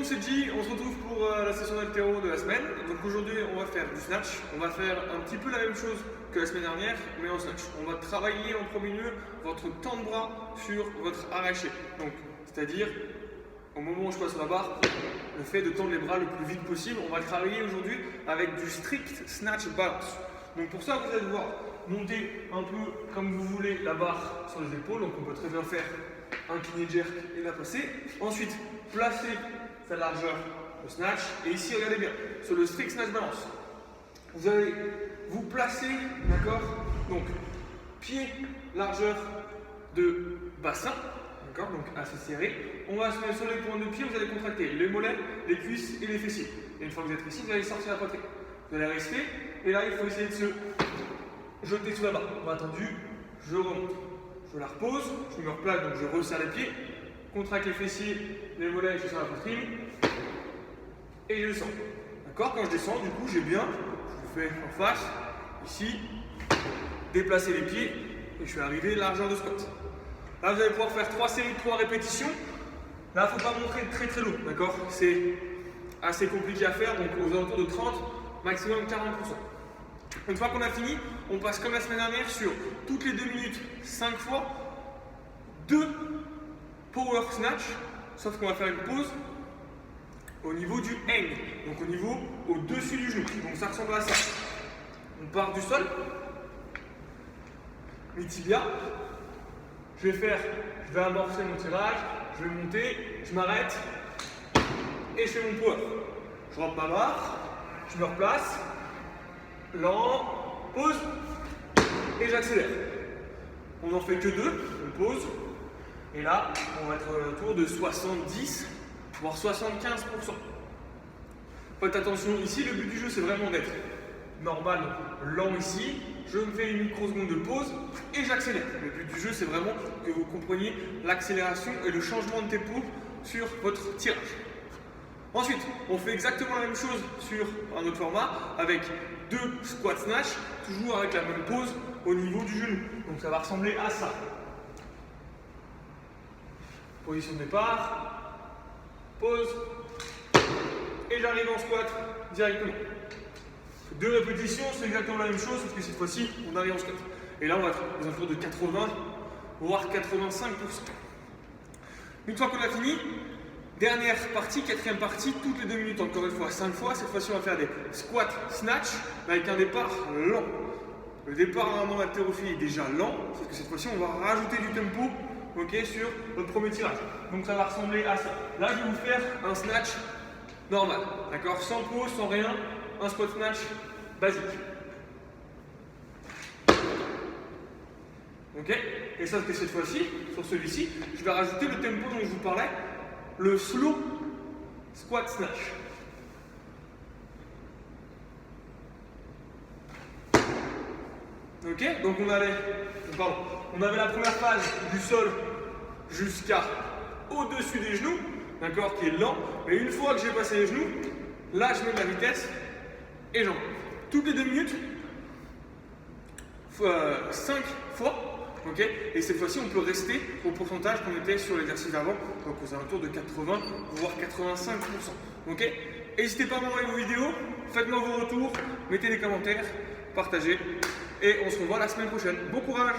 c'est J, on se retrouve pour la session d'haltéro de la semaine. Donc aujourd'hui on va faire du snatch, on va faire un petit peu la même chose que la semaine dernière, mais en snatch. On va travailler en premier lieu votre temps de bras sur votre arraché. Donc c'est-à-dire au moment où je passe sur la barre, le fait de tendre les bras le plus vite possible. On va travailler aujourd'hui avec du strict snatch balance. Donc pour ça vous allez devoir monter un peu comme vous voulez la barre sur les épaules. Donc on peut très bien faire un kiné jerk et la passer. Ensuite, placer sa largeur au snatch. Et ici, regardez bien, sur le strict snatch balance, vous allez vous placer, d'accord? Donc, pied, largeur de bassin, d'accord? Donc assez serré. On va se mettre sur les pointes de pied, vous allez contracter les mollets, les cuisses et les fessiers. Et une fois que vous êtes ici, vous allez sortir la poitrine. Vous allez rester, et là, il faut essayer de se jeter sous la barre. Bras tendu, je remonte. Je la repose, je me replace, donc je resserre les pieds, contracte les fessiers, les mollets, je sens la poitrine, et je descends. D'accord? Quand je descends, du coup, j'ai bien, je fais en face, ici, déplacer les pieds, et je suis arrivé largeur de squat. Là, vous allez pouvoir faire 3 séries de 3 répétitions. Là, il ne faut pas montrer très lourd, d'accord? C'est assez compliqué à faire, donc aux alentours de 30, maximum 40%. Une fois qu'on a fini, on passe comme la semaine dernière sur toutes les 2 minutes, 5 fois, 2 power snatch, sauf qu'on va faire une pause au niveau du hang, donc au niveau au-dessus du genou. Donc ça ressemble à ça. On part du sol, mi-tibia, je vais amorcer mon tirage, je vais monter, je m'arrête et je fais mon power. Je rentre ma barre, je me replace. Lent, pause, et j'accélère. On n'en fait que 2, on pose, et là, on va être autour de 70, voire 75%. Faites attention ici, le but du jeu, c'est vraiment d'être normal, lent ici, je me fais une microseconde de pause, et j'accélère. Le but du jeu, c'est vraiment que vous compreniez l'accélération et le changement de tempo sur votre tirage. Ensuite, on fait exactement la même chose sur un autre format avec 2 squat snatch, toujours avec la même pause au niveau du genou. Donc ça va ressembler à ça. Position de départ, pause, et j'arrive en squat directement. 2 répétitions, c'est exactement la même chose, sauf que cette fois-ci, on arrive en squat. Et là, on va être aux alentours de 80, voire 85%. Une fois qu'on a fini, dernière partie, 4e partie, toutes les 2 minutes, encore une fois, 5 fois. Cette fois-ci, on va faire des squats snatch avec un départ lent. Le départ normalement d'haltérophilie est déjà lent, parce que cette fois-ci, on va rajouter du tempo, sur notre premier tirage. Donc ça va ressembler à ça. Là, je vais vous faire un snatch normal, d'accord? Sans pause, sans rien, un squat snatch basique. Ok? Et ça, que cette fois-ci, sur celui-ci, je vais rajouter le tempo dont je vous parlais, le slow squat snatch. Ok, donc on avait la première phase du sol jusqu'à au-dessus des genoux, d'accord, qui est lent. Mais une fois que j'ai passé les genoux, là je mets de la vitesse et j'en toutes les 2 minutes, 5 fois, ok. Et cette fois-ci, on peut rester au pourcentage qu'on était sur l'exercice d'avant, donc aux alentours de 80 voire 85%. Ok. N'hésitez pas à m'envoyer vos vidéos, faites-moi vos retours, mettez des commentaires, partagez, et on se revoit la semaine prochaine. Bon courage!